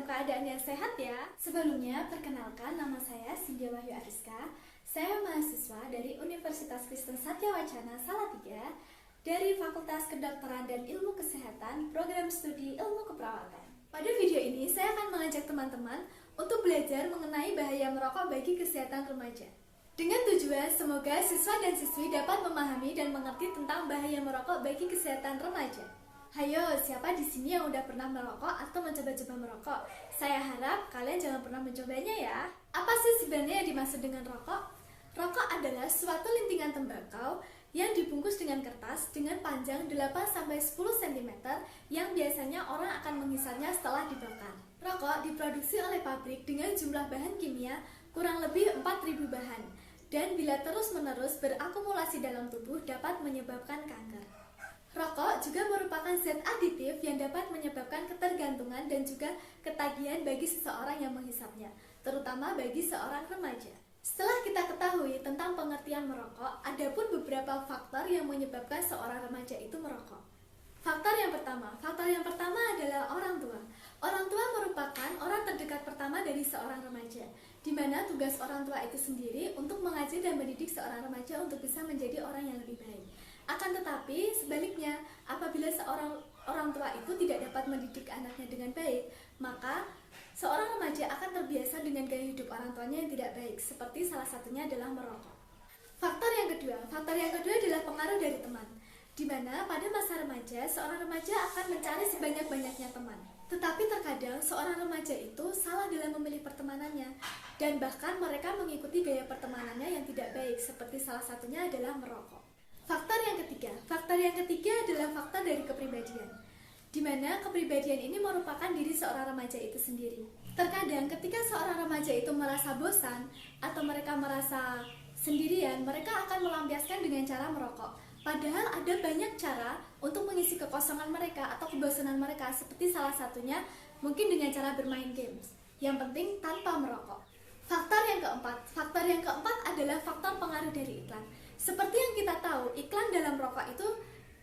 dalam keadaan yang sehat ya. Sebelumnya, perkenalkan nama saya Cynthia Wahyu Ariska. Saya mahasiswa dari Universitas Kristen Satya Wacana Salatiga dari Fakultas Kedokteran dan Ilmu Kesehatan, Program Studi Ilmu Keperawatan. Pada video ini, saya akan mengajak teman-teman untuk belajar mengenai bahaya merokok bagi kesehatan remaja. Dengan tujuan semoga siswa dan siswi dapat memahami dan mengerti tentang bahaya merokok bagi kesehatan remaja. Hayo, siapa di sini yang udah pernah merokok atau mencoba-coba merokok? Saya harap kalian jangan pernah mencobanya ya. Apa sih sebenarnya yang dimaksud dengan rokok? Rokok adalah suatu lintingan tembakau yang dibungkus dengan kertas dengan panjang 8-10 cm yang biasanya orang akan menghisapnya setelah dibakar. Rokok diproduksi oleh pabrik dengan jumlah bahan kimia kurang lebih 4.000 bahan dan bila terus-menerus berakumulasi dalam tubuh dapat menyebabkan kanker. Rokok juga merupakan zat aditif yang dapat menyebabkan ketergantungan dan juga ketagihan bagi seseorang yang menghisapnya, terutama bagi seorang remaja. Setelah kita ketahui tentang pengertian merokok, ada pun beberapa faktor yang menyebabkan seorang remaja itu merokok. Faktor yang pertama adalah orang tua. Orang tua merupakan orang terdekat pertama dari seorang remaja, di mana tugas orang tua itu sendiri untuk mengajar dan mendidik seorang remaja untuk bisa menjadi orang yang lebih baik. Akan tetapi, sebaliknya, apabila seorang orang tua itu tidak dapat mendidik anaknya dengan baik, maka seorang remaja akan terbiasa dengan gaya hidup orang tuanya yang tidak baik, seperti salah satunya adalah merokok. Faktor yang kedua adalah pengaruh dari teman, di mana pada masa remaja, seorang remaja akan mencari sebanyak-banyaknya teman. Tetapi terkadang seorang remaja itu salah dalam memilih pertemanannya, dan bahkan mereka mengikuti gaya pertemanannya yang tidak baik, seperti salah satunya adalah merokok. Faktor yang ketiga adalah faktor dari kepribadian, di mana kepribadian ini merupakan diri seorang remaja itu sendiri. Terkadang ketika seorang remaja itu merasa bosan atau mereka merasa sendirian, mereka akan melampiaskan dengan cara merokok. Padahal ada banyak cara untuk mengisi kekosongan mereka atau kebosanan mereka, seperti salah satunya mungkin dengan cara bermain games. Yang penting tanpa merokok. Faktor yang keempat adalah faktor pengaruh dari iklan. Seperti yang kita tahu, iklan dalam rokok itu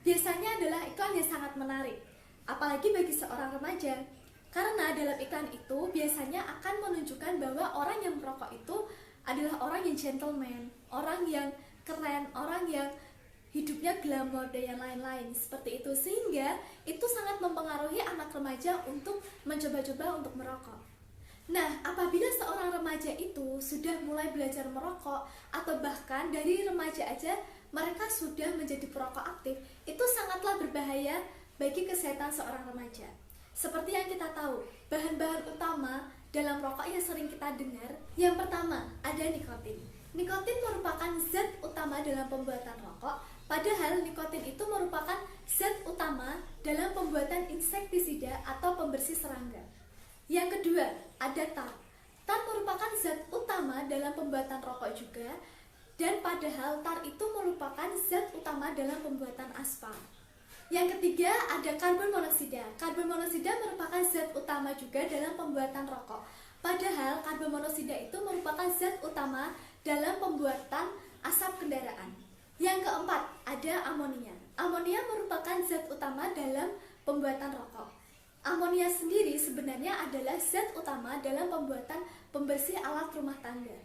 biasanya adalah iklan yang sangat menarik, apalagi bagi seorang remaja. Karena dalam iklan itu biasanya akan menunjukkan bahwa orang yang merokok itu adalah orang yang gentleman, orang yang keren, orang yang hidupnya glamor dan yang lain-lain seperti itu, sehingga itu sangat mempengaruhi anak remaja untuk mencoba-coba untuk merokok. Nah, apabila seorang remaja itu sudah mulai belajar merokok atau bahkan dari remaja aja mereka sudah menjadi perokok aktif, itu sangatlah berbahaya bagi kesehatan seorang remaja. Seperti yang kita tahu, bahan-bahan utama dalam rokok yang sering kita dengar, yang pertama ada nikotin. Nikotin merupakan zat utama dalam pembuatan rokok, padahal nikotin itu merupakan zat utama dalam pembuatan insektisida atau pembersih serangga. Yang kedua, ada tar. Tar merupakan zat utama dalam pembuatan rokok juga, dan padahal tar itu merupakan zat utama dalam pembuatan aspal. Yang ketiga, ada karbon monoksida. Karbon monoksida merupakan zat utama juga dalam pembuatan rokok. Padahal karbon monoksida itu merupakan zat utama dalam pembuatan asap kendaraan. Yang keempat, ada amonia. Amonia merupakan zat utama dalam pembuatan rokok. Amonia sendiri sebenarnya adalah zat utama dalam pembuatan pembersih alat rumah tangga.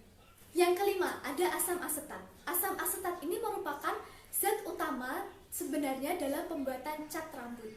Yang kelima, ada asam asetat. Asam asetat ini merupakan zat utama sebenarnya dalam pembuatan cat rambut.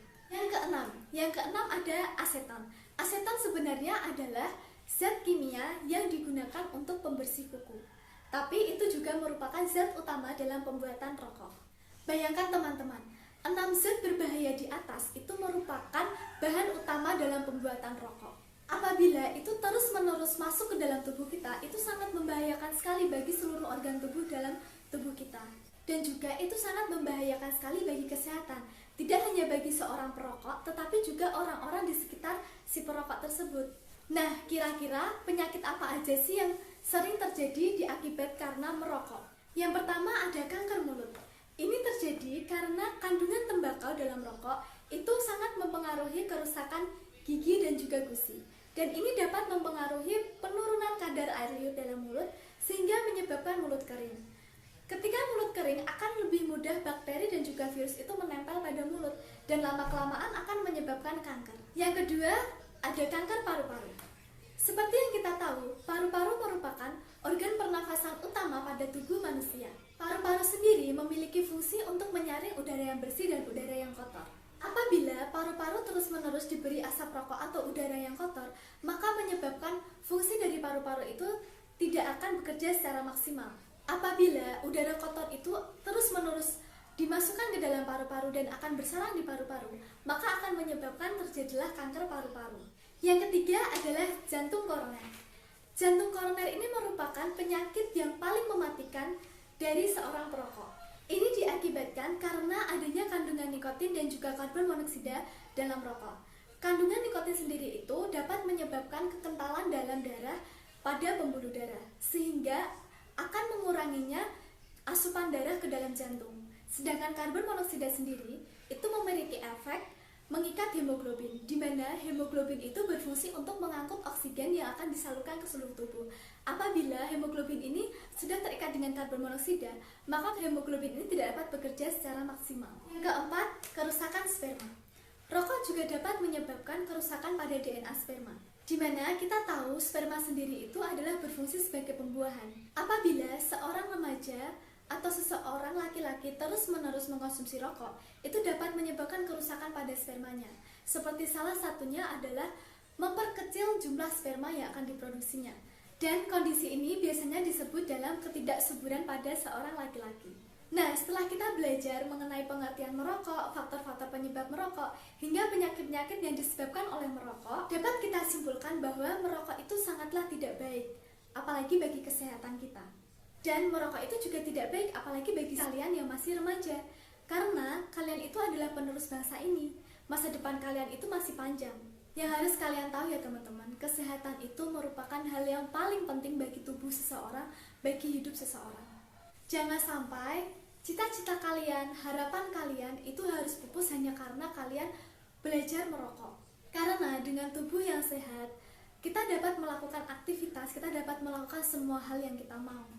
Yang keenam ada aseton. Aseton sebenarnya adalah zat kimia yang digunakan untuk pembersih kuku. Tapi itu juga merupakan zat utama dalam pembuatan rokok. Bayangkan teman-teman, 6 zat berbahaya di atas itu merupakan bahan utama dalam pembuatan rokok. Apabila itu terus-menerus masuk ke dalam tubuh kita, itu sangat membahayakan sekali bagi seluruh organ tubuh dalam tubuh kita. Dan juga itu sangat membahayakan sekali bagi kesehatan. Tidak hanya bagi seorang perokok, tetapi juga orang-orang di sekitar si perokok tersebut. Nah, kira-kira penyakit apa aja sih yang sering terjadi diakibat karena merokok? Yang pertama ada kanker mulut. Ini terjadi karena kandungan tembakau dalam rokok itu sangat mempengaruhi kerusakan gigi dan juga gusi. Dan ini dapat mempengaruhi penurunan kadar air liur dalam mulut sehingga menyebabkan mulut kering. Ketika mulut kering akan lebih mudah bakteri dan juga virus itu menempel pada mulut dan lama-kelamaan akan menyebabkan kanker. Yang kedua, ada kanker paru-paru. Seperti yang kita tahu, paru-paru merupakan organ pernafasan utama pada tubuh manusia. Paru-paru sendiri memiliki fungsi untuk menyaring udara yang bersih dan udara yang kotor. Apabila paru-paru terus-menerus diberi asap rokok atau udara yang kotor, maka menyebabkan fungsi dari paru-paru itu tidak akan bekerja secara maksimal. Apabila udara kotor itu terus-menerus dimasukkan ke dalam paru-paru dan akan bersarang di paru-paru, maka akan menyebabkan terjadilah kanker paru-paru. Yang ketiga adalah jantung koroner. Jantung koroner ini merupakan penyakit yang paling mematikan dari seorang perokok. Ini diakibatkan karena adanya kandungan nikotin dan juga karbon monoksida dalam rokok. Kandungan nikotin sendiri itu dapat menyebabkan kekentalan dalam darah pada pembuluh darah, sehingga akan menguranginya asupan darah ke dalam jantung. Sedangkan karbon monoksida sendiri itu memiliki efek mengikat hemoglobin, di mana hemoglobin itu berfungsi untuk mengangkut oksigen yang akan disalurkan ke seluruh tubuh. Apabila hemoglobin ini sudah terikat dengan karbon monoksida, maka hemoglobin ini tidak dapat bekerja secara maksimal. Yang keempat, kerusakan sperma. Rokok juga dapat menyebabkan kerusakan pada DNA sperma, di mana kita tahu sperma sendiri itu adalah berfungsi sebagai pembuahan. Apabila seorang remaja atau seseorang laki-laki terus-menerus mengkonsumsi rokok, itu dapat menyebabkan kerusakan pada spermanya. Seperti salah satunya adalah memperkecil jumlah sperma yang akan diproduksinya. Dan kondisi ini biasanya disebut dalam ketidaksuburan pada seorang laki-laki. Nah, setelah kita belajar mengenai pengertian merokok, faktor-faktor penyebab merokok, hingga penyakit-penyakit yang disebabkan oleh merokok, dapat kita simpulkan bahwa merokok itu sangatlah tidak baik, apalagi bagi kesehatan kita. Dan merokok itu juga tidak baik apalagi bagi kalian yang masih remaja, karena kalian itu adalah penerus bangsa ini. Masa depan kalian itu masih panjang. Yang harus kalian tahu ya teman-teman, kesehatan itu merupakan hal yang paling penting bagi tubuh seseorang, bagi hidup seseorang. Jangan sampai cita-cita kalian, harapan kalian itu harus pupus hanya karena kalian belajar merokok. Karena dengan tubuh yang sehat, kita dapat melakukan aktivitas, kita dapat melakukan semua hal yang kita mau.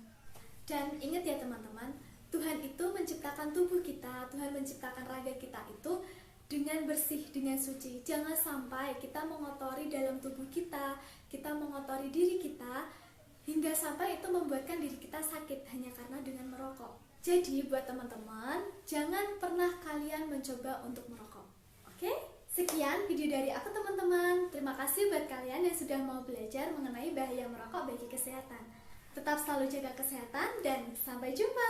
Dan ingat ya teman-teman, Tuhan itu menciptakan tubuh kita, Tuhan menciptakan raga kita itu dengan bersih, dengan suci. Jangan sampai kita mengotori dalam tubuh kita mengotori diri kita, hingga sampai itu membuatkan diri kita sakit hanya karena dengan merokok. Jadi buat teman-teman, jangan pernah kalian mencoba untuk merokok. Oke? Sekian video dari aku teman-teman. Terima kasih buat kalian yang sudah mau belajar mengenai bahaya merokok bagi kesehatan. Tetap selalu jaga kesehatan dan sampai jumpa.